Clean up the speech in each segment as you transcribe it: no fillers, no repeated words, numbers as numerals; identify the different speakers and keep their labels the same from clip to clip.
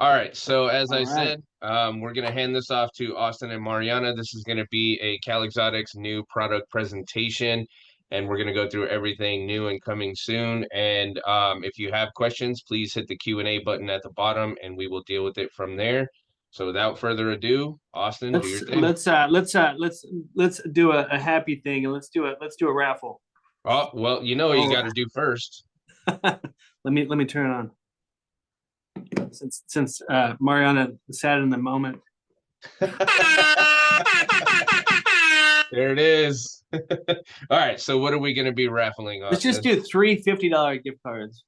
Speaker 1: All right. So as
Speaker 2: All
Speaker 1: I
Speaker 2: right.
Speaker 1: said, we're gonna hand this off to Austin and Mariana. This is gonna be a CalExotics new product presentation, and we're gonna go through everything new and coming soon. And if you have questions, please hit the Q&A button at the bottom, and we will deal with it from there. So without further ado, Austin, do your
Speaker 2: Let's
Speaker 1: thing.
Speaker 2: let's do a happy thing, and let's do a raffle.
Speaker 1: Oh, well, you know what you
Speaker 2: Oh,
Speaker 1: got to do first.
Speaker 2: let me turn it on. Since Mariana sat in the moment.
Speaker 1: There it is. All right. So what are we gonna be raffling,
Speaker 2: Let's just
Speaker 1: Austin?
Speaker 2: do three $50 gift cards.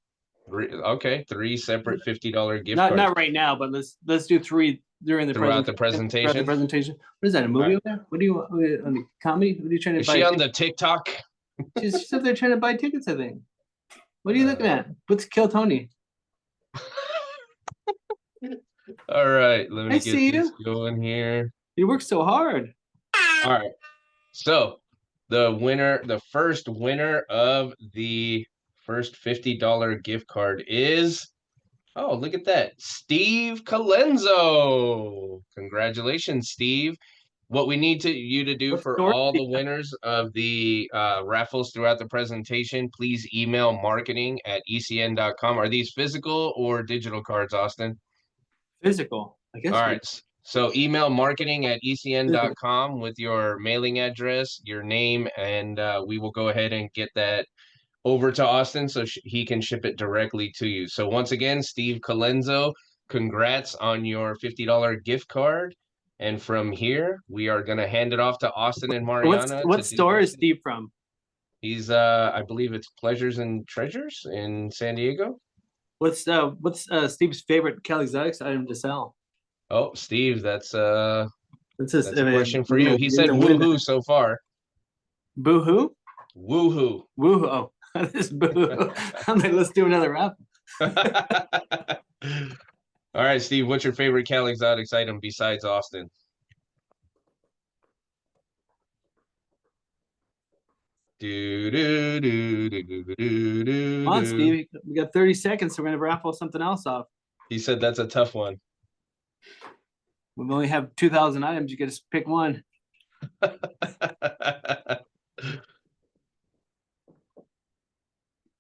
Speaker 1: Okay, three separate $50 gift
Speaker 2: Not
Speaker 1: cards
Speaker 2: not right now, but let's do three during the
Speaker 1: throughout the
Speaker 2: presentation. Throughout the
Speaker 1: presentation.
Speaker 2: presentation. What is that? A
Speaker 1: All
Speaker 2: movie
Speaker 1: right.
Speaker 2: over there? What do you want? On the comedy? What are you trying to
Speaker 1: Is she
Speaker 2: buy?
Speaker 1: on the TikTok?
Speaker 2: She's up there trying to buy tickets. I think. What are you looking at? Let's kill Tony.
Speaker 1: All right, let
Speaker 2: I
Speaker 1: me get
Speaker 2: see
Speaker 1: this
Speaker 2: you.
Speaker 1: going here.
Speaker 2: You work so hard.
Speaker 1: All right. So the first winner of the first $50 gift card is, oh, look at that, Steve Calenzo. Congratulations, Steve. What we need you to do
Speaker 2: What
Speaker 1: for
Speaker 2: store?
Speaker 1: all the winners of the raffles throughout the presentation, please email marketing@ecn.com. Are these physical or digital cards, Austin?
Speaker 2: Physical. I
Speaker 1: All
Speaker 2: guess
Speaker 1: right. So email
Speaker 2: physical.
Speaker 1: marketing@ecn.com with your mailing address, your name, and we will go ahead and get that over to Austin so he can ship it directly to you. So once again, Steve Calenzo, congrats on your $50 gift card. And from here, we are going to hand it off to Austin and
Speaker 2: What's
Speaker 1: Mariana to
Speaker 2: what
Speaker 1: do
Speaker 2: store
Speaker 1: their
Speaker 2: is
Speaker 1: thing.
Speaker 2: Steve from?
Speaker 1: He's I believe it's Pleasures and Treasures in San Diego.
Speaker 2: What's Steve's favorite CalExotics item to sell?
Speaker 1: Oh, Steve,
Speaker 2: That's just
Speaker 1: that's a question for you. He
Speaker 2: you're
Speaker 1: said
Speaker 2: gonna win
Speaker 1: woohoo
Speaker 2: that.
Speaker 1: so far.
Speaker 2: Boo-hoo?
Speaker 1: Woohoo.
Speaker 2: Woo-hoo. Oh, this boo. I'm like, let's do another raffle.
Speaker 1: All right, Steve, what's your favorite CalExotics item besides Austin? Do, do, do, do, do, do,
Speaker 2: Come on,
Speaker 1: do.
Speaker 2: Steve. We got 30 seconds, so we're gonna raffle something else off.
Speaker 1: He said that's a tough one.
Speaker 2: We only have 2,000 items. You get to pick one.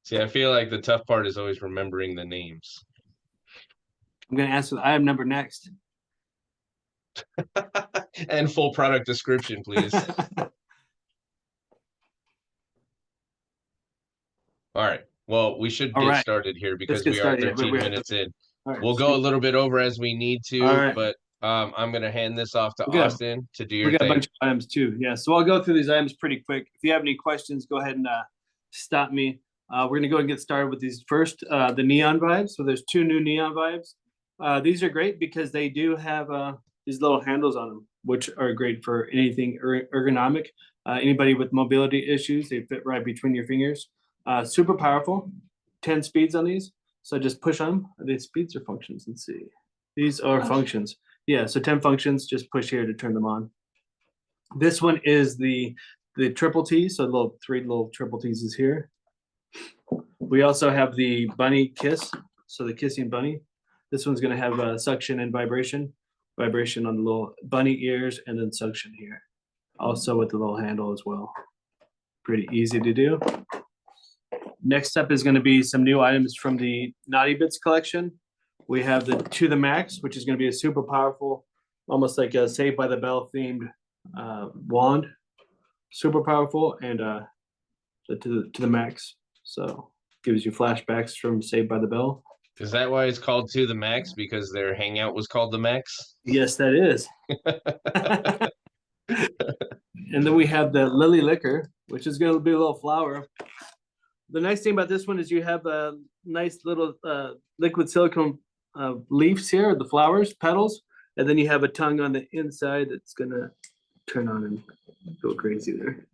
Speaker 1: See, I feel like the tough part is always remembering the names.
Speaker 2: I'm gonna ask for the item number next.
Speaker 1: And full product description, please. All right. Well, we should
Speaker 2: All
Speaker 1: get
Speaker 2: right,
Speaker 1: started here
Speaker 2: let's
Speaker 1: because
Speaker 2: get
Speaker 1: we are
Speaker 2: started.
Speaker 1: 13 minutes in.
Speaker 2: All right,
Speaker 1: We'll go a little bit over as we need
Speaker 2: all
Speaker 1: to,
Speaker 2: right.
Speaker 1: but I'm going to hand this off to
Speaker 2: We got
Speaker 1: Austin to do
Speaker 2: we
Speaker 1: your
Speaker 2: got a
Speaker 1: thing.
Speaker 2: bunch of items too. Yeah, so I'll go through these items pretty quick. If you have any questions, go ahead and stop me. We're gonna go and get started with these first, the neon vibes. So there's two new neon vibes. These are great because they do have these little handles on them, which are great for anything ergonomic. Anybody with mobility issues, they fit right between your fingers. Super powerful, 10 speeds on these. So just push on them. Are they speeds or functions? Let's see. These are functions. Yeah, so 10 functions, just push here to turn them on. This one is the triple T, so three little triple T's is here. We also have the bunny kiss, so the kissing bunny. This one's gonna have suction and vibration on the little bunny ears, and then suction here. Also with the little handle as well. Pretty easy to do. Next up is gonna be some new items from the Naughty Bits collection. We have the To the Max, which is gonna be a super powerful, almost like a Saved by the Bell themed wand. Super powerful, and to the max. So gives you flashbacks from Saved by the Bell.
Speaker 1: Is that why it's called To the Max? Because their hangout was called the Max?
Speaker 2: Yes, that is. And then we have the Lily Liquor, which is going to be a little flower. The nice thing about this one is you have a nice little liquid silicone leaves here, the flowers, petals, and then you have a tongue on the inside that's going to turn on and go crazy there.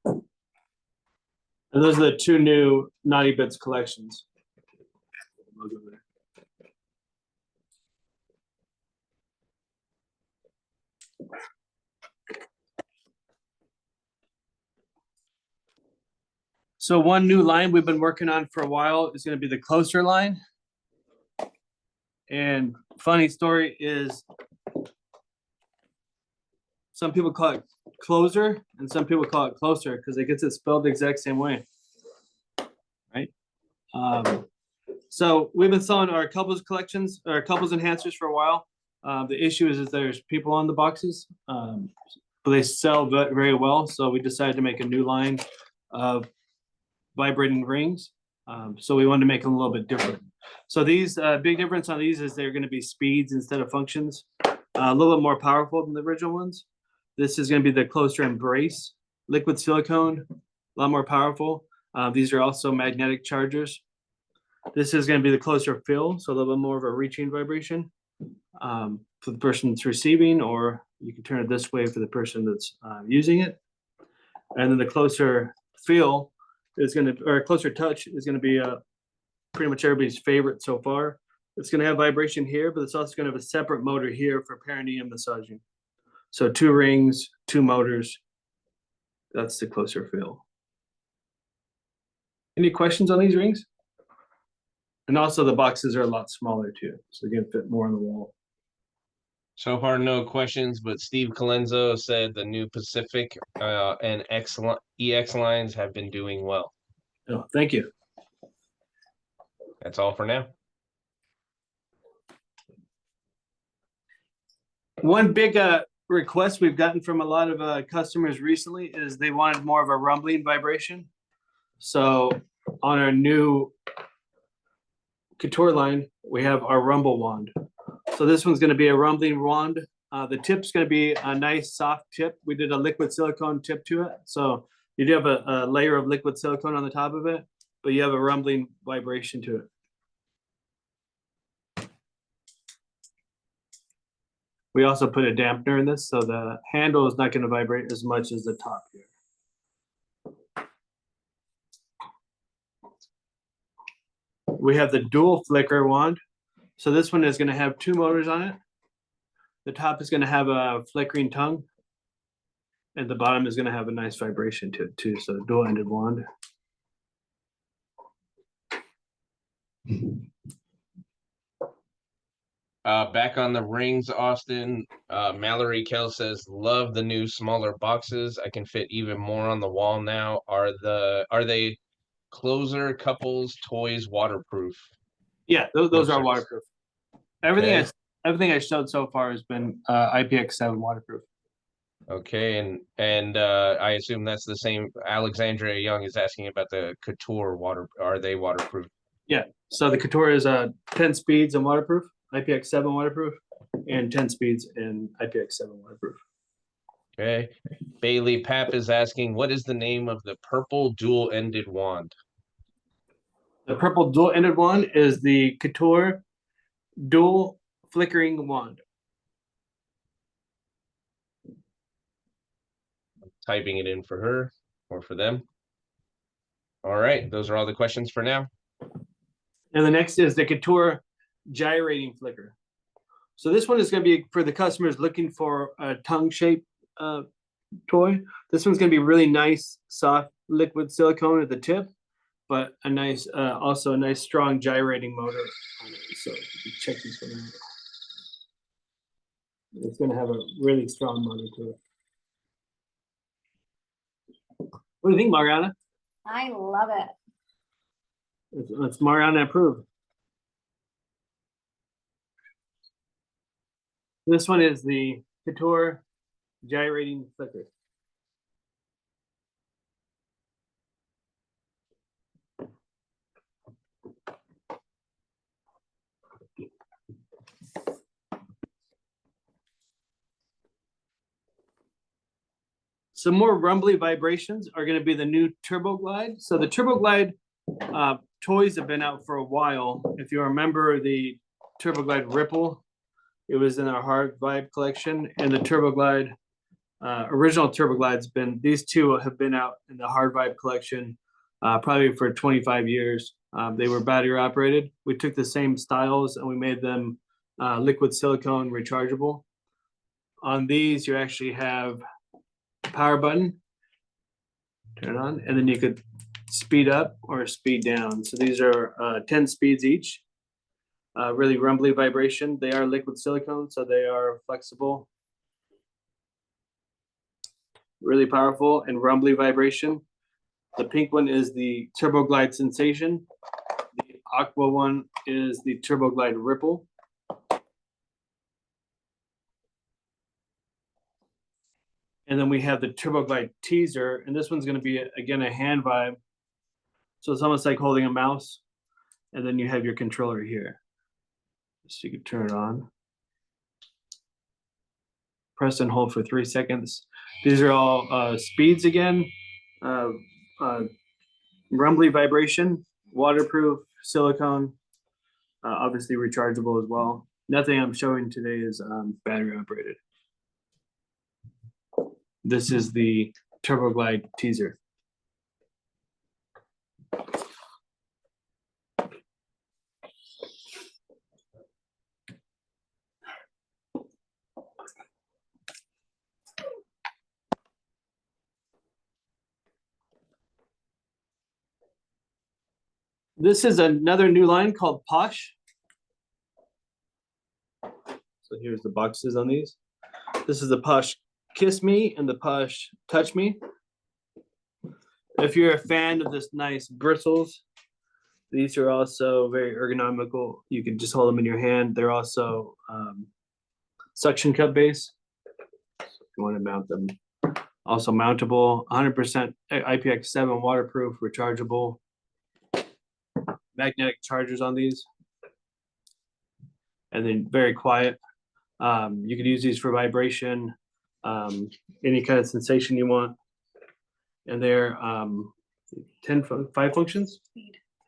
Speaker 2: And those are the two new Naughty Bits collections. So one new line we've been working on for a while is going to be the Closer line. And funny story is some people call it closer and some people call it closer because it gets it spelled the exact same way. Right. So we've been selling our couples collections, our couples enhancers for a while. The issue is there's people on the boxes, but they sell very well. So we decided to make a new line of vibrating rings. So we wanted to make them a little bit different. So these big difference on these is they're going to be speeds instead of functions, a little bit more powerful than the original ones. This is going to be the closer embrace, liquid silicone, a lot more powerful. These are also magnetic chargers. This is going to be the closer fill, so a little bit more of a reaching vibration for the person that's receiving, or you can turn it this way for the person that's using it. And then the closer feel is going to, or closer touch is going to be pretty much everybody's favorite so far. It's going to have vibration here, but it's also going to have a separate motor here for perineum massaging. So 2 rings, 2 motors. That's the closer feel. Any questions on these rings? And also the boxes are a lot smaller too, so they can fit more on the wall.
Speaker 1: So far, no questions, but Steve Colenso said the new Pacific and EX lines have been doing well.
Speaker 2: Oh, thank you.
Speaker 1: That's all for now.
Speaker 2: One big request we've gotten from a lot of customers recently is they wanted more of a rumbling vibration. So on our new Couture line, we have our rumble wand. So this one's going to be a rumbling wand. The tip's going to be a nice soft tip. We did a liquid silicone tip to it. So you do have a layer of liquid silicone on the top of it, but you have a rumbling vibration to it. We also put a dampener in this, so the handle is not going to vibrate as much as the top here. We have the dual flicker wand. So this one is going to have 2 motors on it. The top is going to have a flickering tongue, and the bottom is going to have a nice vibration to it too. So dual-ended wand.
Speaker 1: Back on the rings, Austin. Mallory Kell says, "Love the new smaller boxes. I can fit even more on the wall now. Are they closer, couples, toys, waterproof?"
Speaker 2: Yeah, those are waterproof. Everything
Speaker 1: Okay.
Speaker 2: everything I showed so far has been IPX7 waterproof.
Speaker 1: Okay, and I assume that's the same. Alexandria Young is asking about the Couture water. Are they waterproof?
Speaker 2: Yeah, so the Couture is 10 speeds and waterproof, IPX7 waterproof, and 10 speeds and IPX7 waterproof.
Speaker 1: Okay. Bailey Papp is asking, what is the name of the purple dual-ended wand?
Speaker 2: The purple dual-ended wand is the Couture dual flickering wand.
Speaker 1: I'm typing it in for her or for them. All right, those are all the questions for now.
Speaker 2: And the next is the Couture gyrating flicker. So this one is going to be for the customers looking for a tongue-shaped toy. This one's going to be really nice, soft liquid silicone at the tip, but a nice, also a nice strong gyrating motor on it. So check this one out. It's going to have a really strong motor to it. What do you think, Mariana?
Speaker 3: I love it.
Speaker 2: It's Mariana approved. This one is the Couture gyrating flicker. Some more rumbly vibrations are going to be the new Turbo Glide. So the Turbo Glide toys have been out for a while. If you remember the Turbo Glide Ripple, it was in our hard vibe collection, and the Turbo Glide original Turbo Glide's been, these two have been out in the hard vibe collection probably for 25 years. They were battery operated. We took the same styles and we made them liquid silicone rechargeable. On these, you actually have a power button, turn it on, and then you could speed up or speed down. So these are 10 speeds each. really rumbly vibration. They are liquid silicone, so they are flexible, really powerful, and rumbly vibration. The pink one is the Turbo Glide Sensation. The aqua one is the Turbo Glide Ripple. And then we have the Turbo Glide Teaser, and this one's going to be, again, a hand vibe. So it's almost like holding a mouse, and then you have your controller here. So you can turn it on. Press and hold for 3 seconds. These are all speeds again. Rumbly vibration, waterproof, silicone, obviously rechargeable as well. Nothing I'm showing today is battery operated. This is the Turbo Glide Teaser. This is another new line called Posh. So here's the boxes on these. This is the Posh Kiss Me and the Posh Touch Me. If you're a fan of this nice bristles, these are also very ergonomical. You can just hold them in your hand. They're also suction cup base. So if you want to mount them. Also mountable, 100% IPX7 waterproof, rechargeable. Magnetic chargers on these. And then very quiet. You could use these for vibration, any kind of sensation you want. And they're 5 functions?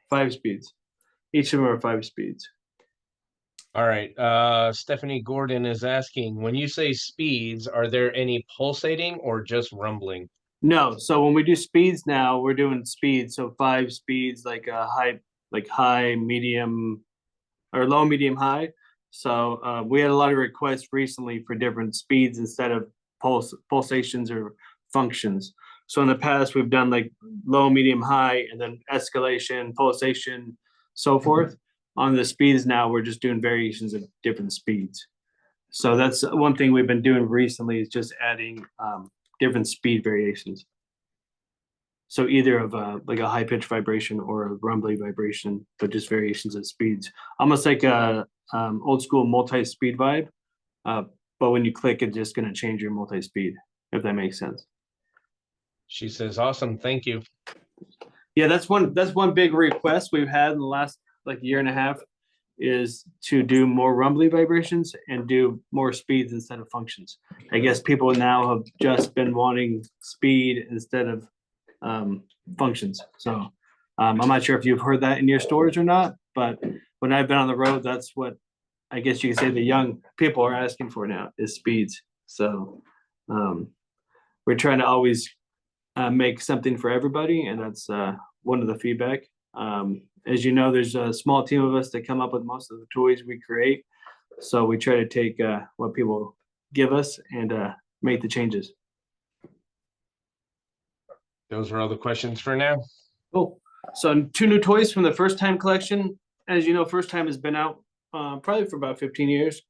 Speaker 2: 5 speeds. Each of them are 5 speeds.
Speaker 1: All right. Stephanie Gordon is asking, when you say speeds, are there any pulsating or just rumbling?
Speaker 2: No. So when we do speeds now, we're doing speeds. So 5 speeds, like high, medium, or low, medium, high. So we had a lot of requests recently for different speeds instead of pulsations or functions. So in the past, we've done like low, medium, high, and then escalation, pulsation, so forth. On the speeds now, we're just doing variations of different speeds. So that's one thing we've been doing recently, is just adding different speed variations. So either of like a high pitch vibration or a rumbly vibration, but just variations of speeds, almost like a old school multi-speed vibe. But when you click, it's just going to change your multi-speed, if that makes sense.
Speaker 1: She says, awesome, thank you.
Speaker 2: Yeah, that's one big request we've had in the last like year and a half, is to do more rumbly vibrations and do more speeds instead of functions. I guess people now have just been wanting speed instead of functions. So I'm not sure if you've heard that in your stores or not, but when I've been on the road, that's what I guess you could say the young people are asking for now, is speeds. So we're trying to always make something for everybody, and that's one of the feedback. As you know, there's a small team of us that come up with most of the toys we create. So we try to take what people give us and make the changes.
Speaker 1: Those are all the questions for now.
Speaker 2: Cool. So 2 new toys from the First Time collection. As you know, First Time has been out probably for about 15 years.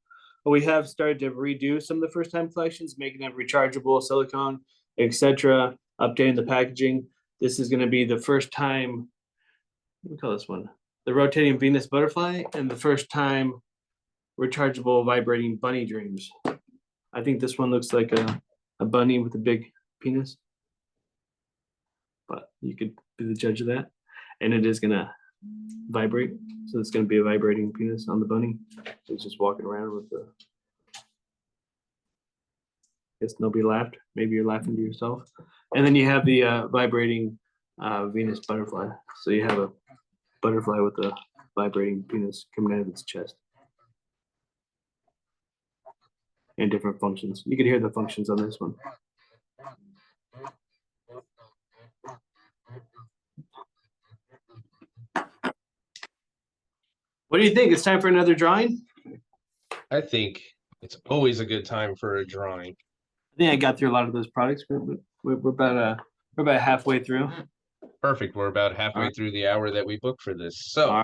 Speaker 2: But we have started to redo some of the First Time collections, making them rechargeable, silicone, etc., updating the packaging. This is going to be the First Time, what do we call this one? The rotating Venus butterfly, and the First Time rechargeable vibrating bunny dreams. I think this one looks like a bunny with a big penis, but you could be the judge of that. And it is gonna vibrate, so it's gonna be a vibrating penis on the bunny. So it's just walking around with the. Guess nobody laughed. Maybe you're laughing to yourself. And then you have the vibrating Venus butterfly. So you have a butterfly with a vibrating penis coming out of its chest. And different functions. You can hear the functions on this one. What do you think? It's time for another drawing?
Speaker 1: I think it's always a good time for a drawing.
Speaker 2: I think I got through a lot of those products. We're about halfway through.
Speaker 1: Perfect. We're about halfway through the hour that we booked for this. So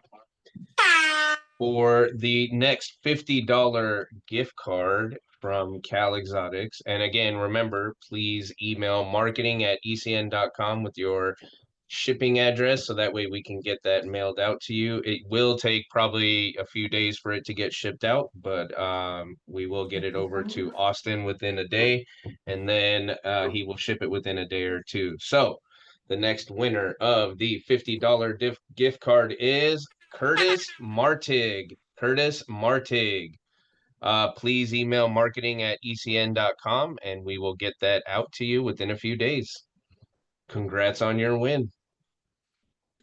Speaker 1: for the next $50 gift card from CalExotics. And again, remember, please email marketing@ecn.com with your shipping address so that way we can get that mailed out to you. It will take probably a few days for it to get shipped out, but we will get it over to Austin within a day, and then he will ship it within a day or two. So the next winner of the $50 gift card is Curtis Martig. Curtis Martig. Please email marketing@ecn.com and we will get that out to you within a few days. Congrats on your win.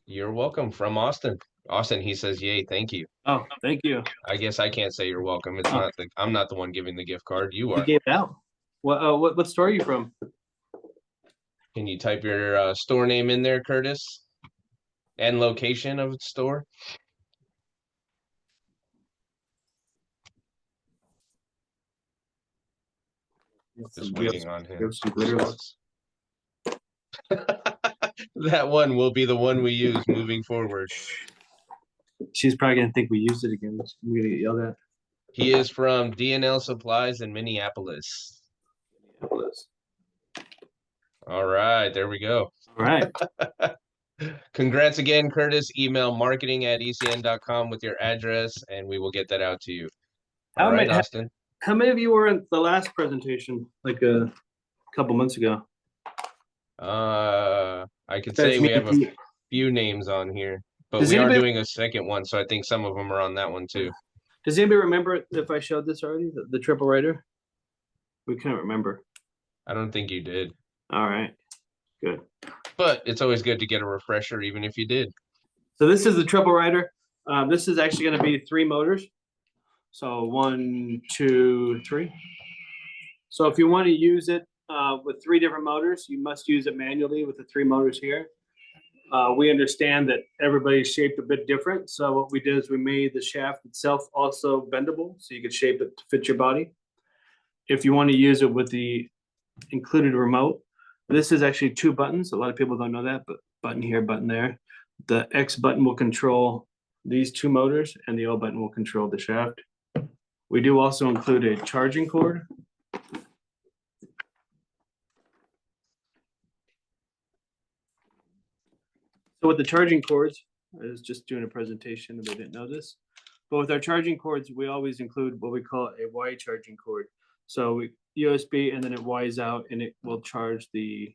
Speaker 1: You're welcome from Austin. Austin, he says, yay, thank you.
Speaker 2: Oh, thank you.
Speaker 1: I guess I can't say you're welcome. It's not I'm not the one giving the gift card. You
Speaker 2: You
Speaker 1: are.
Speaker 2: gave it out. What store are you from?
Speaker 1: Can you type your store name in there, Curtis? And location of the store? Just waiting on him. That one will be the one we use moving forward.
Speaker 2: She's probably gonna think we used it again. I'm gonna get yelled at.
Speaker 1: He is from DNL Supplies in Minneapolis. All right, there we go.
Speaker 2: All right.
Speaker 1: Congrats again, Curtis. Email marketing@ecn.com with your address, and we will get that out to you. All right, Austin.
Speaker 2: How many of you were in the last presentation, like a couple months ago?
Speaker 1: I could say we have a few names on here, but we are doing a second one, so I think some of them are on that one too.
Speaker 2: Does anybody remember if I showed this already, the triple rider? We can't remember.
Speaker 1: I don't think you did.
Speaker 2: All right, good.
Speaker 1: But it's always good to get a refresher, even if you did.
Speaker 2: So this is the triple rider. This is actually going to be 3 motors. So 1, 2, 3. So if you want to use it with 3 different motors, you must use it manually with the 3 motors here. We understand that everybody's shaped a bit different. So what we did is we made the shaft itself also bendable, so you could shape it to fit your body. If you want to use it with the included remote, this is actually 2 buttons. A lot of people don't know that, but button here, button there. The X button will control these 2 motors, and the O button will control the shaft. We do also include a charging cord. So with the charging cords, I was just doing a presentation and they didn't know this, but with our charging cords, we always include what we call a Y charging cord. So we USB and then it Ys out and it will charge the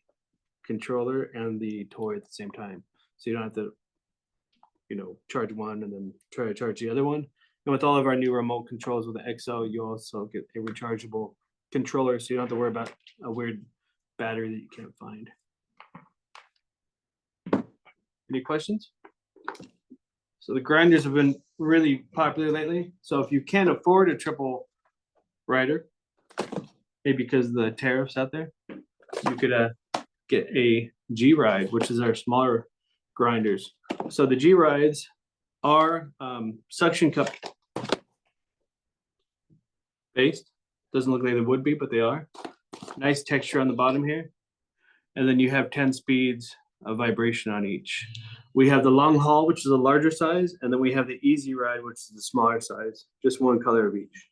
Speaker 2: controller and the toy at the same time. So you don't have to, charge one and then try to charge the other one. And with all of our new remote controls with the XO, you also get a rechargeable controller, so you don't have to worry about a weird battery that you can't find. Any questions? So the grinders have been really popular lately. So if you can't afford a triple rider, maybe because of the tariffs out there, you could get a G-Ride, which is our smaller grinders. So the G-Rides are suction cup based. Doesn't look like they would be, but they are. Nice texture on the bottom here. And then you have 10 speeds of vibration on each. We have the long haul, which is a larger size, and then we have the easy ride, which is the smaller size, just one color of each.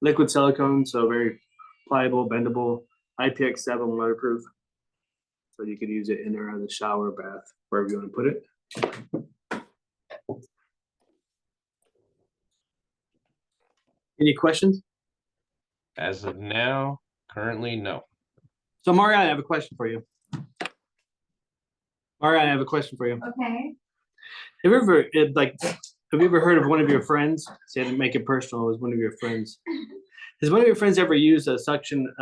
Speaker 2: Liquid silicone, so very pliable, bendable, IPX7 waterproof. So you could use it in or around the shower, bath, wherever you want to put it. Any questions?
Speaker 1: As of now, currently, no.
Speaker 2: So Mariana, I have a question for you. Mariana, I have a question for you.
Speaker 3: Okay.
Speaker 2: Have you ever heard of one of your friends? Say to make it personal, as one of your friends. Has one of your friends ever used a suction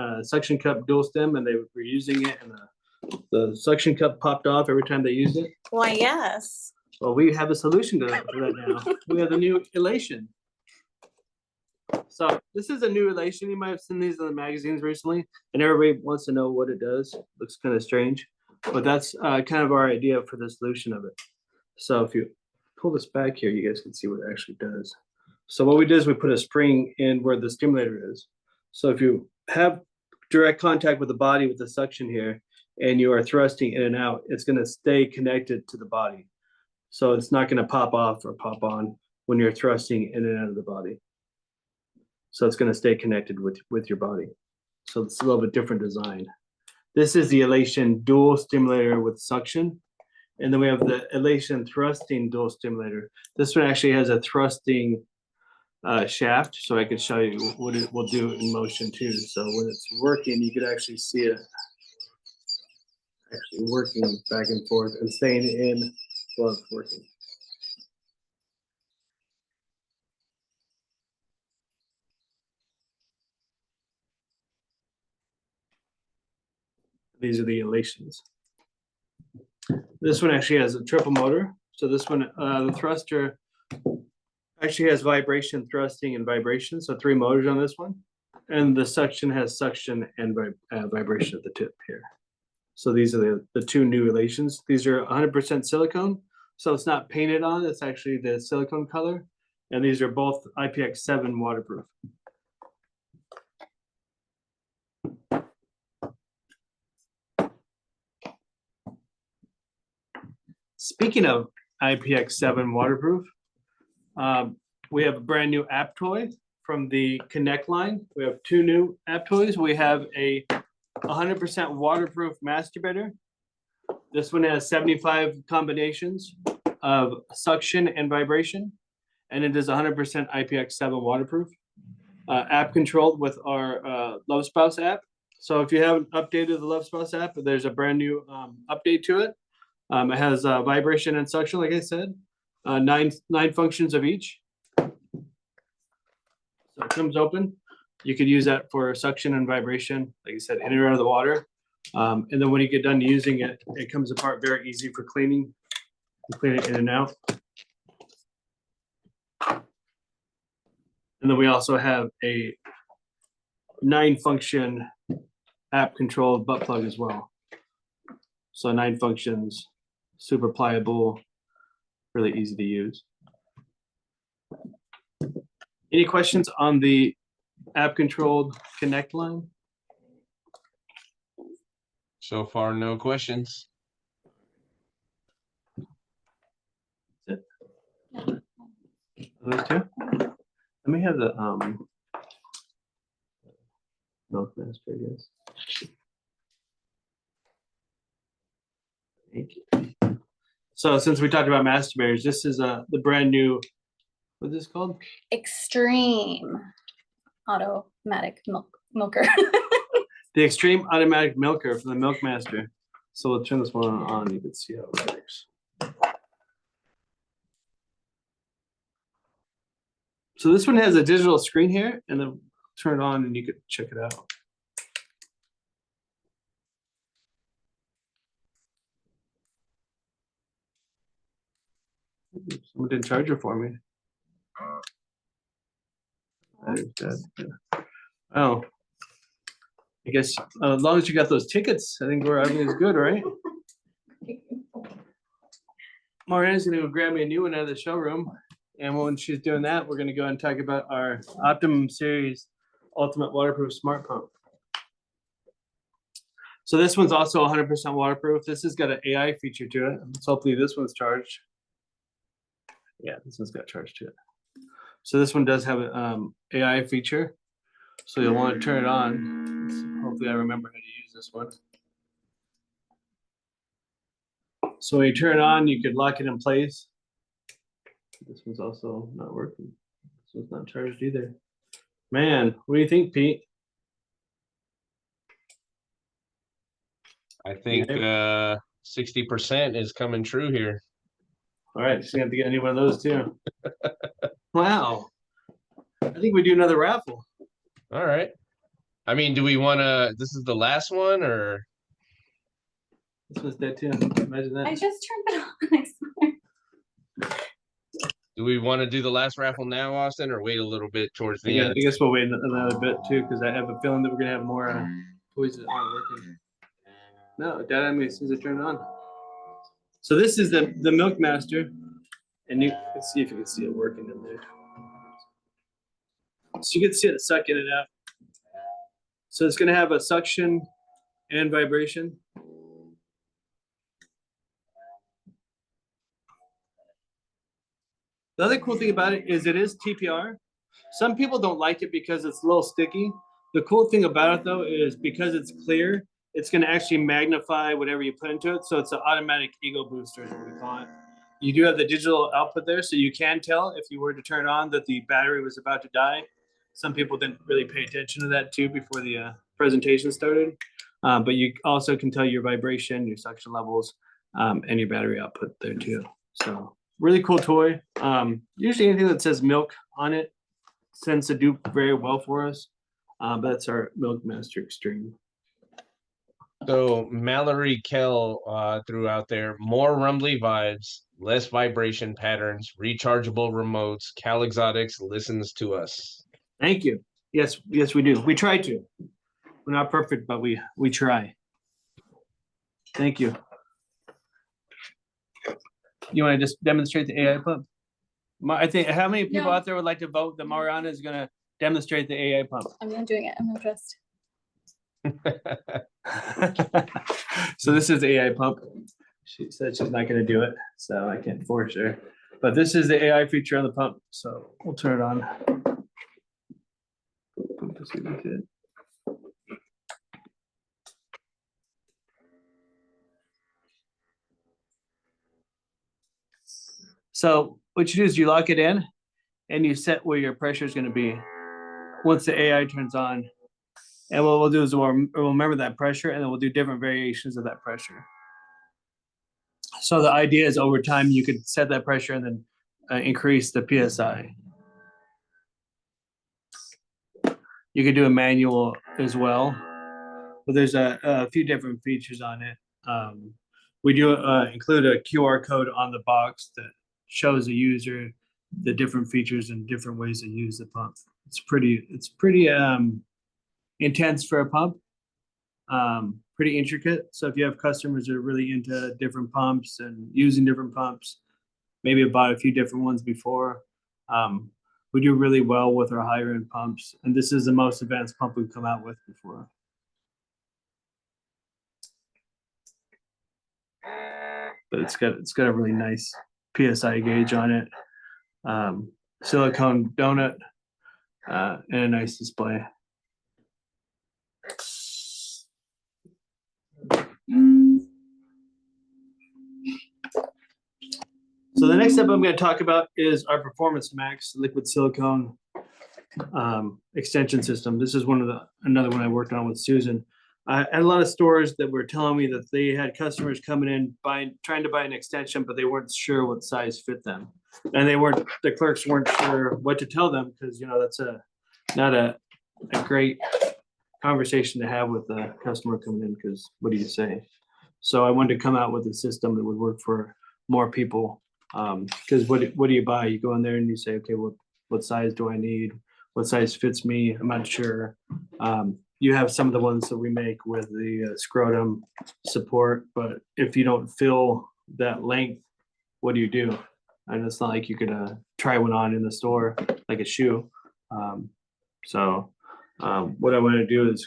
Speaker 2: cup dual stem and they were using it and the suction cup popped off every time they used it?
Speaker 3: Why, yes.
Speaker 2: Well, we have a solution to that now. We have the new Elation. So this is a new Elation. You might have seen these in the magazines recently, and everybody wants to know what it does. Looks kind of strange, but that's kind of our idea for the solution of it. So if you pull this back here, you guys can see what it actually does. So what we did is we put a spring in where the stimulator is. So if you have direct contact with the body with the suction here, and you are thrusting in and out, it's going to stay connected to the body. So it's not going to pop off or pop on. when you're thrusting in and out of the body. So it's going to stay connected with your body. So it's a little bit different design. This is the elation dual stimulator with suction. And then we have the elation thrusting dual stimulator. This one actually has a thrusting shaft, so I could show you what it will do in motion too. So when it's working, you could actually see it actually working back and forth and staying in while it's working. These are the elations. This one actually has a triple motor. So this one, the thruster actually has vibration, thrusting, and vibration. So 3 motors on this one. And the suction has suction and vibration at the tip here. So these are the 2 new elations. These are 100% silicone. So it's not painted on, it's actually the silicone color. And these are both IPX7 waterproof. Speaking of IPX7 waterproof, we have a brand new app toy from the Connect line. We have 2 new app toys. We have a 100% waterproof masturbator. This one has 75 combinations of suction and vibration, and it is 100% IPX7 waterproof. App controlled with our Love Spouse app. So if you haven't updated the Love Spouse app, there's a brand new update to it. It has vibration and suction, like I said, nine functions of each. So it comes open. You could use that for suction and vibration, like I said, in and out of the water. And then when you get done using it, it comes apart very easy for cleaning. You clean it in and out. And then we also have a 9-function app-controlled butt plug as well. So 9 functions, super pliable, really easy to use. Any questions on the app-controlled Connect line?
Speaker 1: So far, no questions.
Speaker 2: That's it. Those 2? Let me have the Milk Master, I guess. Thank you. So since we talked about masturbators, this is the brand new, what's this called?
Speaker 3: Extreme automatic milker.
Speaker 2: The Extreme Automatic Milker from the Milk Master. So we'll turn this one on. You can see how it works. So this one has a digital screen here, and then turn it on and you can check it out. Someone didn't charge it for me. Oh, I guess as long as you got those tickets, I think everything's good, right? Mariana's gonna go grab me a new one out of the showroom, and when she's doing that, we're gonna go and talk about our Optimum Series Ultimate Waterproof Smart Pump. So this one's also 100% waterproof. This has got an AI feature to it. So hopefully this one's charged. Yeah, this one's got charged to it. So this one does have an AI feature. So you'll want to turn it on. Hopefully I remember how to use this one. So when you turn it on, you could lock it in place. This one's also not working. This one's not charged either. Man, what do you think, Pete?
Speaker 1: I think 60% is coming true here.
Speaker 2: All right, so you have to get any one of those too. Wow. I think we do another raffle.
Speaker 1: All right. I mean, do we want to, this is the last one or?
Speaker 2: This one's dead too. Imagine that.
Speaker 3: I just turned it on, I swear.
Speaker 1: Do we want to do the last raffle now, Austin, or wait a little bit towards the end?
Speaker 2: I guess we'll wait another bit too, because I have a feeling that we're gonna have more toys that aren't working. No, Dad, I mean, as soon as I turn it on. So this is the Milk Master, and you can see if you can see it working in there. So you can see it sucking it out. So it's gonna have a suction and vibration. The other cool thing about it is TPR. Some people don't like it because it's a little sticky. The cool thing about it though is because it's clear, it's going to actually magnify whatever you put into it. So it's an automatic ego booster is what we call it. You do have the digital output there, so you can tell if you were to turn on that the battery was about to die. Some people didn't really pay attention to that too before the presentation started. But you also can tell your vibration, your suction levels, and your battery output there too. So really cool toy. Usually anything that says milk on it tends to do very well for us. But that's our Milk Master Extreme.
Speaker 1: So Mallory Kell threw out there more rumbly vibes, less vibration patterns, rechargeable remotes. CalExotics listens to us.
Speaker 2: Thank you. Yes, we do. We try to. We're not perfect, but we try. Thank you. You want to just demonstrate the AI pump? I think how many people out there would like to vote that Mariana is going to demonstrate the AI pump?
Speaker 3: I'm not doing it. I'm impressed.
Speaker 2: So this is the AI pump. She said she's not going to do it, so I can't force her. But this is the AI feature on the pump, so we'll turn it on. So what you do is you lock it in and you set where your pressure is going to be once the AI turns on. And what we'll do is we'll remember that pressure, and then we'll do different variations of that pressure. So the idea is over time, you could set that pressure and then increase the PSI. You could do a manual as well, but there's a few different features on it. We do include a QR code on the box that shows the user the different features and different ways to use the pump. It's pretty intense for a pump, pretty intricate. So if you have customers that are really into different pumps and using different pumps, maybe have bought a few different ones before, we do really well with our higher end pumps. And this is the most advanced pump we've come out with before. But it's got a really nice PSI gauge on it, silicone donut, and a nice display. So the next step I'm going to talk about is our Performance Max liquid silicone extension system. This is another one I worked on with Susan. I had a lot of stores that were telling me that they had customers coming in trying to buy an extension, but they weren't sure what size fit them, and the clerks weren't sure what to tell them, because that's not a great conversation to have with the customer coming in, because what do you say? So I wanted to come out with a system that would work for more people, because what do you buy? You go in there and you say, okay, what size do I need? What size fits me? I'm not sure. You have some of the ones that we make with the scrotum support, but if you don't fill that length, what do you do? And it's not like you could try one on in the store like a shoe. So what I want to do is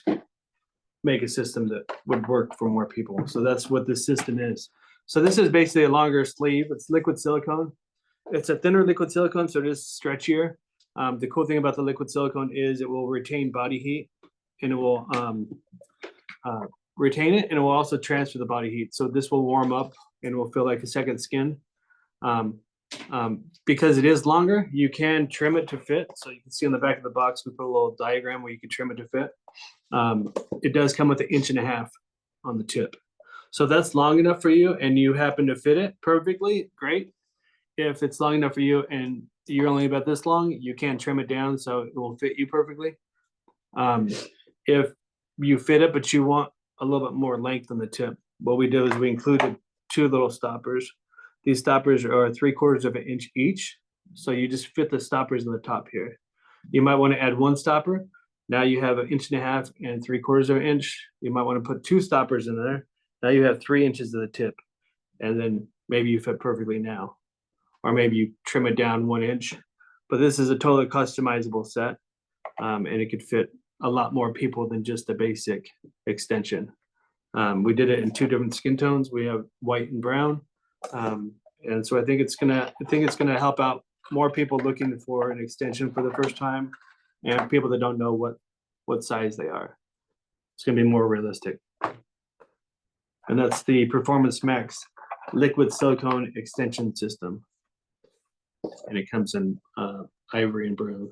Speaker 2: make a system that would work for more people. So that's what this system is. So this is basically a longer sleeve. It's liquid silicone. It's a thinner liquid silicone, so it is stretchier. The cool thing about the liquid silicone is it will retain body heat, and it will retain it, and it will also transfer the body heat. So this will warm up and will feel like a second skin. Because it is longer, you can trim it to fit. So you can see on the back of the box, we put a little diagram where you can trim it to fit. It does come with 1.5 inches on the tip. So that's long enough for you and you happen to fit it perfectly, great. If it's long enough for you and you're only about this long, you can trim it down so it will fit you perfectly. If you fit it, but you want a little bit more length on the tip, what we do is we included 2 little stoppers. These stoppers are 3/4 of an inch each. So you just fit the stoppers in the top here. You might want to add 1 stopper. Now you have 1.5 inches and 3/4 of an inch. You might want to put 2 stoppers in there. Now you have 3 inches of the tip. And then maybe you fit perfectly now. Or maybe you trim it down 1 inch. But this is a totally customizable set. And it could fit a lot more people than just a basic extension. We did it in 2 different skin tones. We have white and brown. And so I think it's gonna help out more people looking for an extension for the first time, and people that don't know what size they are. It's going to be more realistic. And that's the Performance Max liquid silicone extension system. And it comes in ivory and brown.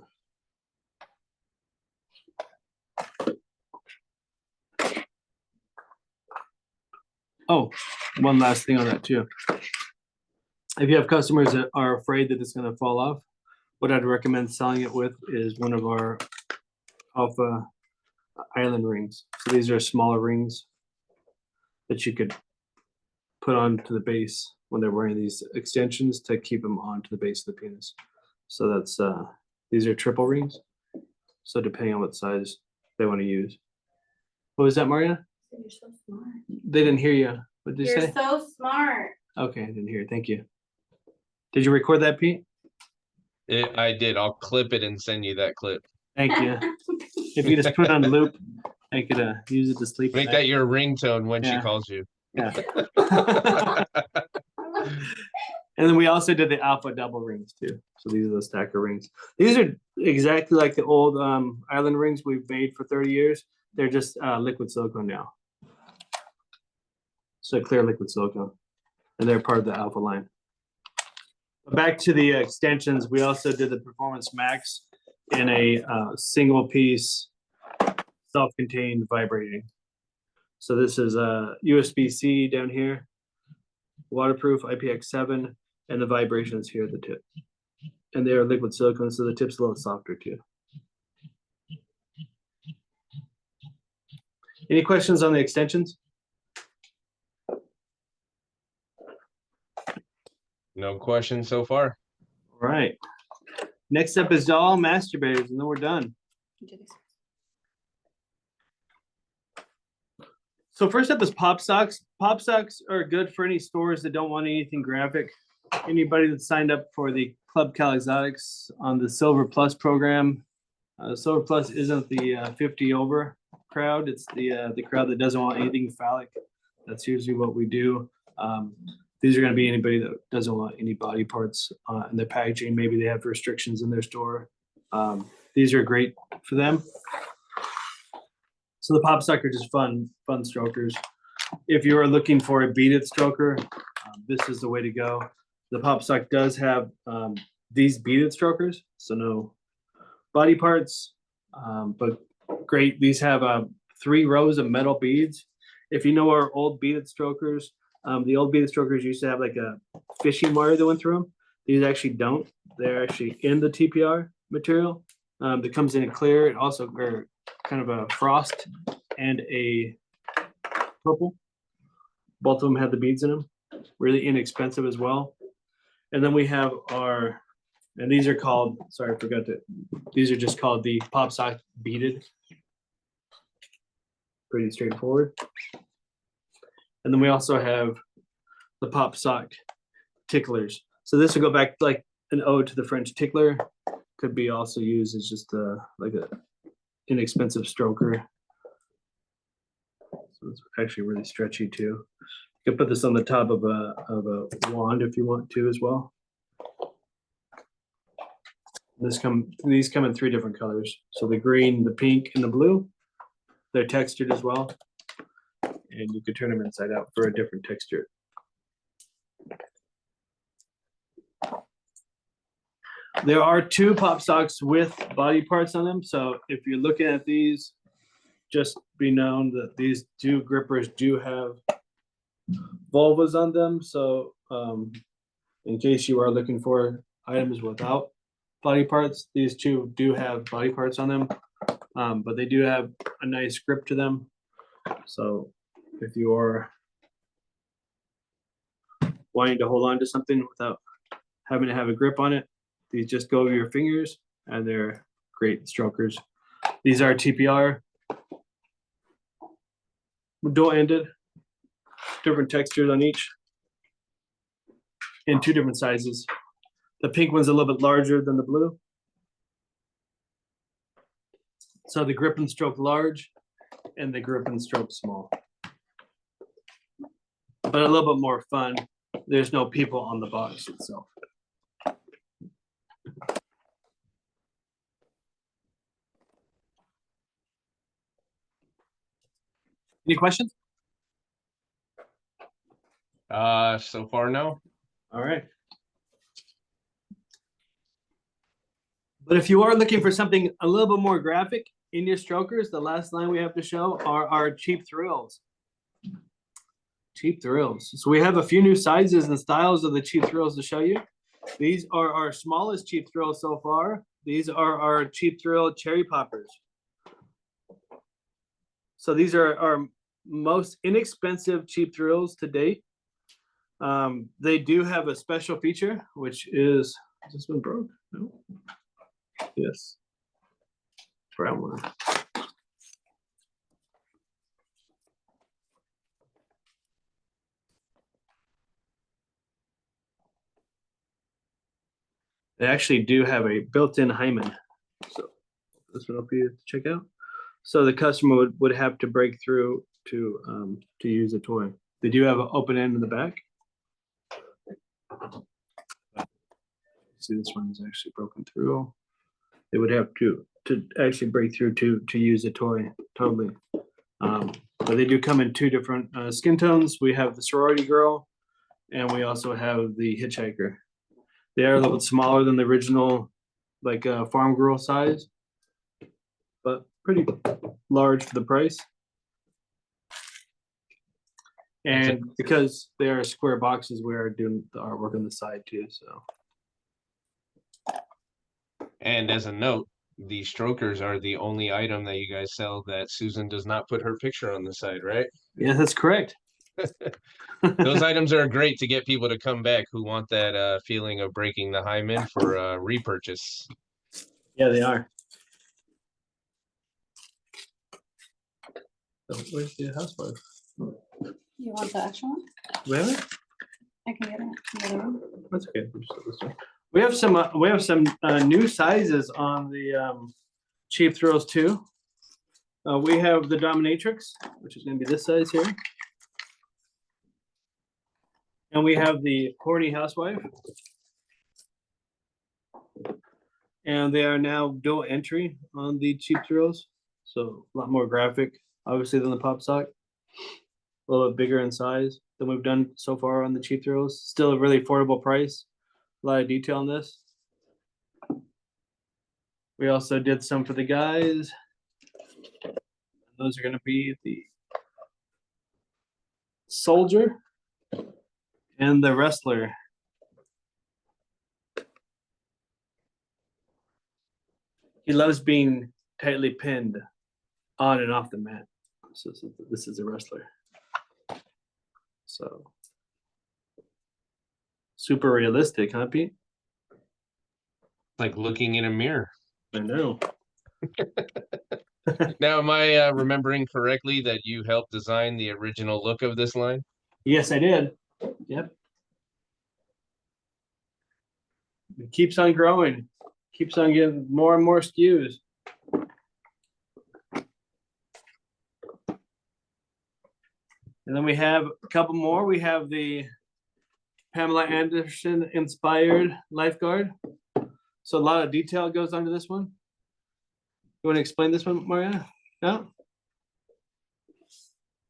Speaker 2: Oh, one last thing on that too. If you have customers that are afraid that it's going to fall off, what I'd recommend selling it with is one of our Alpha Island rings. So these are smaller rings that you could put onto the base when they're wearing these extensions to keep them onto the base of the penis. So that's these are triple rings. So depending on what size they want to use. What was that, Mariana?
Speaker 3: You're so smart.
Speaker 2: They didn't hear you. What did you
Speaker 3: You're
Speaker 2: say?
Speaker 3: so smart.
Speaker 2: Okay, I didn't hear. Thank you. Did you record that, Pete?
Speaker 1: I did. I'll clip it and send you that clip.
Speaker 2: Thank you. If you just put it on loop, I could use it to sleep.
Speaker 1: Make that your ringtone when she
Speaker 2: Yeah.
Speaker 1: calls you.
Speaker 2: Yeah. And then we also did the Alpha double rings too. So these are the stacker rings. These are exactly like the old Island rings we've made for 30 years. They're just liquid silicone now. So clear liquid silicone. And they're part of the Alpha line. Back to the extensions, we also did the Performance Max in a single piece self-contained vibrating. So this is a USB-C down here, waterproof IPX7, and the vibrations here at the tip. And they are liquid silicone, so the tip's a little softer too. Any questions on the extensions?
Speaker 1: No questions so far.
Speaker 2: All right. Next up is all masturbators, and then we're done. So first up is pop socks. Pop socks are good for any stores that don't want anything graphic. Anybody that signed up for the Club CalExotics on the Silver Plus program. Silver Plus isn't the 50 over crowd. It's the crowd that doesn't want anything phallic. That's usually what we do. These are going to be anybody that doesn't want any body parts in their packaging. Maybe they have restrictions in their store. These are great for them. So the pop sock are just fun strokers. If you are looking for a beaded stroker, this is the way to go. The pop sock does have these beaded strokers, so no body parts, but great. These have 3 rows of metal beads. If you know our old beaded strokers, the old beaded strokers used to have like a fishing wire that went through them. These actually don't. They're actually in the TPR material that comes in clear. It also are kind of a frost and a purple. Both of them have the beads in them. Really inexpensive as well. And then we have our, and these are called, sorry, I forgot that. These are just called the pop sock beaded. Pretty straightforward. And then we also have the pop sock ticklers. So this will go back like an ode to the French tickler. Could be also used as just like a inexpensive stroker. So it's actually really stretchy too. You can put this on the top of a wand if you want to as well. These come in 3 different colors. So the green, the pink, and the blue. They're textured as well. And you could turn them inside out for a different texture. There are 2 pop socks with body parts on them. So if you're looking at these, just be known that these 2 grippers do have vulvas on them. So in case you are looking for items without body parts, these 2 do have body parts on them, but they do have a nice grip to them. So if you are wanting to hold on to something without having to have a grip on it, these just go over your fingers, and they're great strokers. These are TPR, dual-ended, different textures on each, in 2 different sizes. The pink one's a little bit larger than the blue. So the grip and stroke large, and the grip and stroke small. But a little bit more fun. There's no people on the box itself. Any questions?
Speaker 1: So far, no.
Speaker 2: All right. But if you are looking for something a little bit more graphic in your strokers, the last line we have to show are our cheap thrills. Cheap thrills. So we have a few new sizes and styles of the cheap thrills to show you. These are our smallest cheap thrills so far. These are our cheap thrill cherry poppers. So these are our most inexpensive cheap thrills to date. They do have a special feature, which is this one broke? No. Yes. Brown one. They actually do have a built-in hymen. So this one up here to check out. So the customer would have to break through to use the toy. They do have an open end in the back. See, this one is actually broken through. They would have to actually break through to use the toy totally. But they do come in two different skin tones. We have the sorority girl, and we also have the hitchhiker. They are a little bit smaller than the original, like farm girl size, but pretty large for the price. And because they are square boxes, we are doing the artwork on the side too. So.
Speaker 1: And as a note, the strokers are the only item that you guys sell that Susan does not put her picture on the side, right?
Speaker 2: Yeah, that's correct.
Speaker 1: Those items are great to get people to come back who want that feeling of breaking the hymen for repurchase.
Speaker 2: Yeah, they are. So where's the housewife?
Speaker 3: You want the extra one?
Speaker 2: Really?
Speaker 3: I can get it. The other one.
Speaker 2: That's okay. We have some new sizes on the cheap thrills too. We have the dominatrix, which is going to be this size here, and we have the horny housewife, and they are now dual entry on the cheap thrills, so a lot more graphic, obviously, than the pop sock. A little bit bigger in size than we've done so far on the cheap thrills. Still a really affordable price. A lot of detail on this. We also did some for the guys. Those are going to be the soldier and the wrestler. He loves being tightly pinned on and off the mat. So this is a wrestler. So super realistic, huh, Pete?
Speaker 1: Like looking in a mirror.
Speaker 2: I know.
Speaker 1: Now, am I remembering correctly that you helped design the original look of this line?
Speaker 2: Yes, I did. Yep. It keeps on growing. Keeps on getting more and more SKUs. And then we have a couple more. We have the Pamela Anderson inspired lifeguard. So a lot of detail goes onto this one. You want to explain this one, Mariana? No?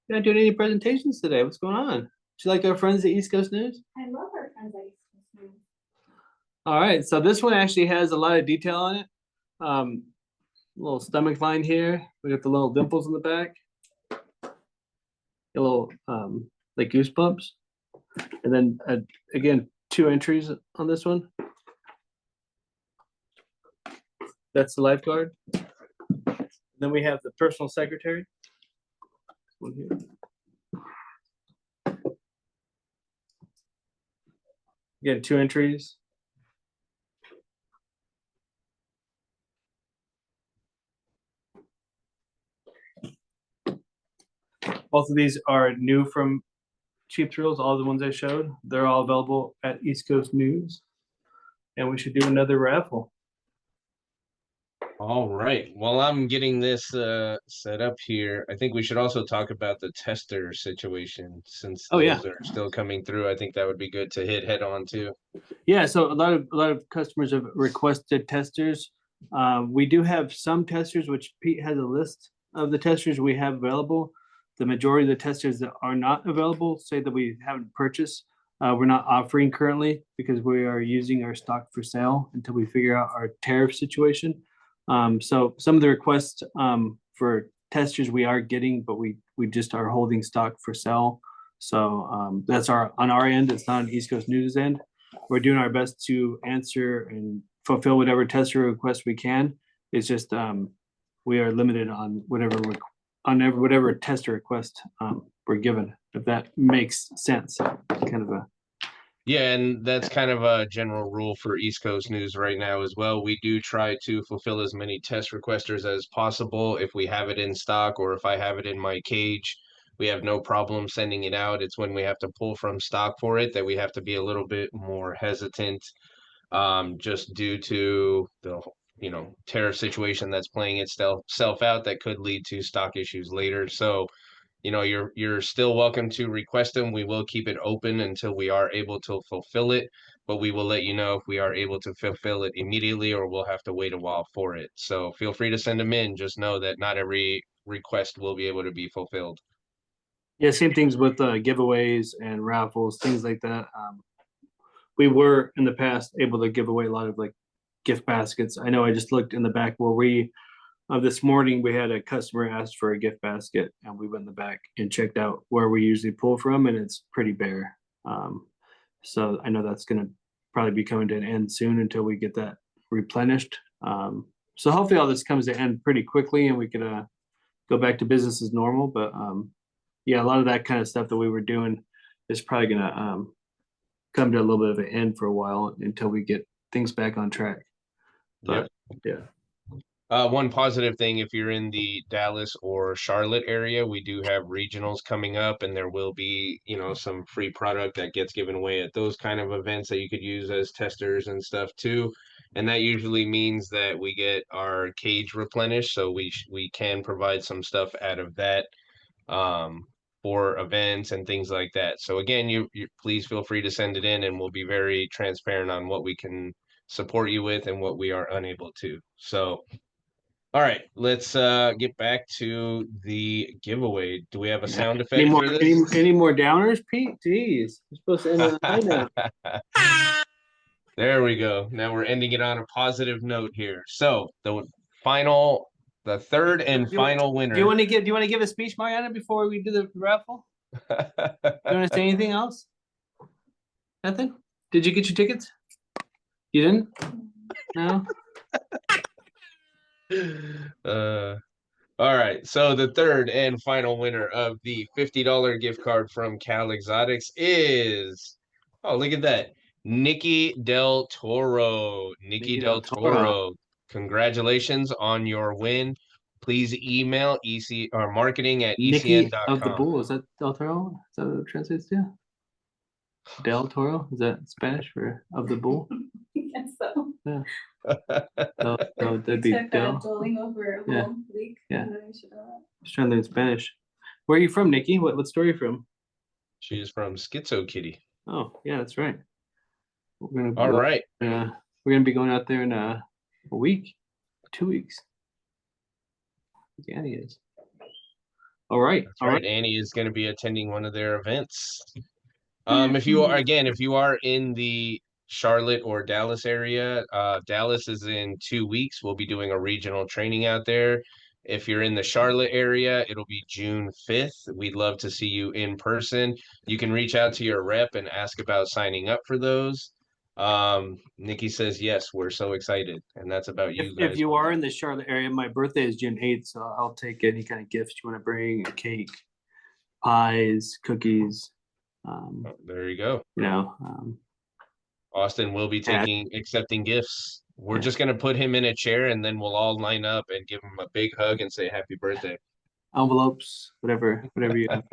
Speaker 2: You're not doing any presentations today. What's going on? Do you like our friends at East Coast News?
Speaker 3: I love our friends at East Coast News.
Speaker 2: All right, so this one actually has a lot of detail on it. Little stomach line here. We got the little dimples in the back. A little like goosebumps. And then again, 2 entries on this one. That's the lifeguard. Then we have the personal secretary. One here. Again, 2 entries. Both of these are new from Cheap Thrills, all the ones I showed. They're all available at East Coast News. And we should do another raffle.
Speaker 1: All right. While I'm getting this set up here, I think we should also talk about the tester situation since
Speaker 2: Oh yeah.
Speaker 1: those are still coming through. I think that would be good to hit head on too.
Speaker 2: Yeah, so a lot of customers have requested testers. We do have some testers, which Pete has a list of the testers we have available. The majority of the testers that are not available say that we haven't purchased. We're not offering currently because we are using our stock for sale until we figure out our tariff situation. So some of the requests for testers we are getting, but we just are holding stock for sale. So that's on our end. It's not an East Coast News end. We're doing our best to answer and fulfill whatever tester request we can. It's just we are limited on whatever tester request we're given, if that makes sense. Kind of a
Speaker 1: Yeah, and that's kind of a general rule for East Coast News right now as well. We do try to fulfill as many test requesters as possible. If we have it in stock or if I have it in my cage, we have no problem sending it out. It's when we have to pull from stock for it that we have to be a little bit more hesitant, just due to the tariff situation that's playing itself out that could lead to stock issues later. So you're still welcome to request them. We will keep it open until we are able to fulfill it, but we will let you know if we are able to fulfill it immediately or we'll have to wait a while for it. So feel free to send them in. Just know that not every request will be able to be fulfilled.
Speaker 2: yeah, same things with giveaways and raffles, things like that. We were in the past able to give away a lot of like gift baskets. I know I just looked in the back where this morning we had a customer ask for a gift basket and we went in the back and checked out where we usually pull from and it's pretty bare. So I know that's going to probably be coming to an end soon until we get that replenished. So hopefully all this comes to an end pretty quickly and we can go back to business as normal. But yeah, a lot of that kind of stuff that we were doing is probably going to come to a little bit of an end for a while until we get things back on track. But yeah.
Speaker 1: One positive thing, if you're in the Dallas or Charlotte area, we do have regionals coming up, and there will be, some free product that gets given away at those kind of events that you could use as testers and stuff too. And that usually means that we get our cage replenished, so we can provide some stuff out of that for events and things like that. So again, you please feel free to send it in, and we'll be very transparent on what we can support you with and what we are unable to. So. All right, let's get back to the giveaway. Do we have a sound effect for this?
Speaker 2: Any more downers, Pete? Jeez, you're supposed to end on a high note.
Speaker 1: There we go. Now we're ending it on a positive note here. So the third and final winner.
Speaker 2: Do you want to give a speech, Mariana, before we do the raffle? Do you want to say anything else? Nothing? Did you get your tickets? You didn't? No?
Speaker 1: All right. So the third and final winner of the $50 gift card from CalExotics is, oh, look at that. Nikki Del Toro. Nikki Del Toro. Congratulations on your win. Please email marketing at
Speaker 2: Nikki
Speaker 1: ecn.com.
Speaker 2: of the Bull. Is that Del Toro? Is that what it translates to? Del Toro? Is that Spanish for of the bull?
Speaker 3: I guess so.
Speaker 2: Yeah. So that'd be Del.
Speaker 3: Doling over a little leak.
Speaker 2: Yeah. Just trying to learn Spanish. Where are you from, Nikki? What store are you from?
Speaker 1: She is from Schizo Kitty.
Speaker 2: Oh, yeah, that's right. We're gonna
Speaker 1: All right.
Speaker 2: We're gonna be going out there in a week, 2 weeks. Annie is. All right.
Speaker 1: That's right. Annie is going to be attending one of their events. If you are in the Charlotte or Dallas area, Dallas is in 2 weeks. We'll be doing a regional training out there. If you're in the Charlotte area, it'll be June 5th. We'd love to see you in person. You can reach out to your rep and ask about signing up for those. Nikki says, yes, we're so excited. And that's about you guys.
Speaker 2: If you are in the Charlotte area, my birthday is June 8th, so I'll take any kind of gifts you want to bring, a cake, pies, cookies.
Speaker 1: There you go. Austin will be accepting gifts. We're just going to put him in a chair and then we'll all line up and give him a big hug and say happy birthday.
Speaker 2: Envelopes, whatever you have.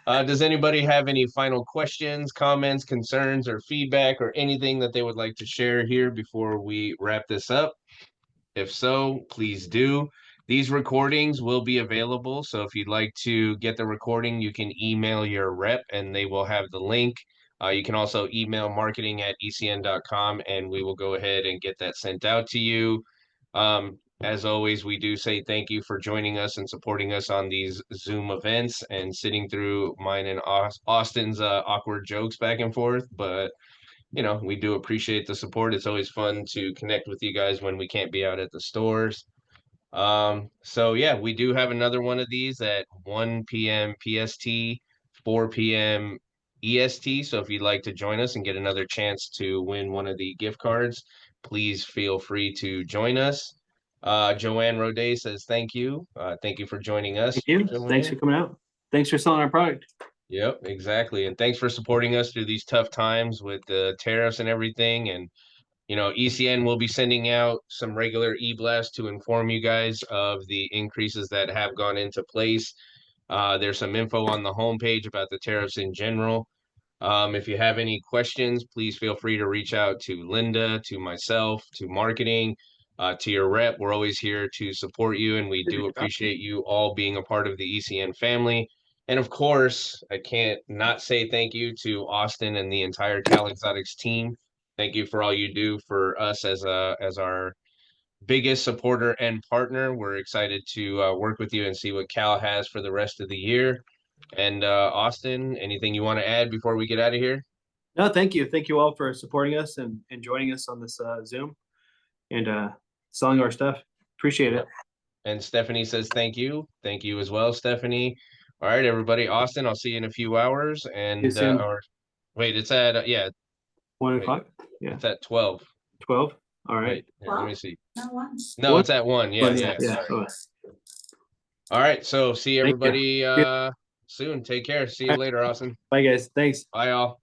Speaker 1: Does anybody have any final questions, comments, concerns, or feedback, or anything that they would like to share here before we wrap this up? If so, please do. These recordings will be available. So if you'd like to get the recording, you can email your rep and they will have the link. You can also email marketing@ecn.com and we will go ahead and get that sent out to you. As always, we do say thank you for joining us and supporting us on these Zoom events and sitting through mine and Austin's awkward jokes back and forth. But we do appreciate the support. It's always fun to connect with you guys when we can't be out at the stores. So yeah, we do have another one of these at 1 p.m. PST, 4 p.m. EST. So if you'd like to join us and get another chance to win one of the gift cards, please feel free to join us. Joanne Roday says thank you. Thank you for joining us.
Speaker 2: Thank you.
Speaker 1: Joanne.
Speaker 2: Thanks for coming out. Thanks for selling our product.
Speaker 1: Yep, exactly. And thanks for supporting us through these tough times with the tariffs and everything. And ECN will be sending out some regular e-blasts to inform you guys of the increases that have gone into place. There's some info on the homepage about the tariffs in general. If you have any questions, please feel free to reach out to Linda, to myself, to marketing, to your rep. We're always here to support you, and we do appreciate you all being a part of the ECN family. And of course, I can't not say thank you to Austin and the entire CalExotics team. Thank you for all you do for us as our biggest supporter and partner. We're excited to work with you and see what Cal has for the rest of the year. And Austin, anything you want to add before we get out of here?
Speaker 2: No, thank you. Thank you all for supporting us and joining us on this Zoom and selling our stuff. Appreciate it.
Speaker 1: And Stephanie says thank you. Thank you as well, Stephanie. All right, everybody. Austin, I'll see you in a few hours. And wait, it's at
Speaker 2: 1 o'clock. Yeah,
Speaker 1: it's at 12.
Speaker 2: 12. All right.
Speaker 1: Wait, here, let me see.
Speaker 3: Not one.
Speaker 1: No, it's at 1. Yeah,
Speaker 2: Yeah.
Speaker 1: sorry. All right, so see everybody soon. Take care. See you later, Austin.
Speaker 2: Bye, guys. Thanks.
Speaker 1: Bye, all.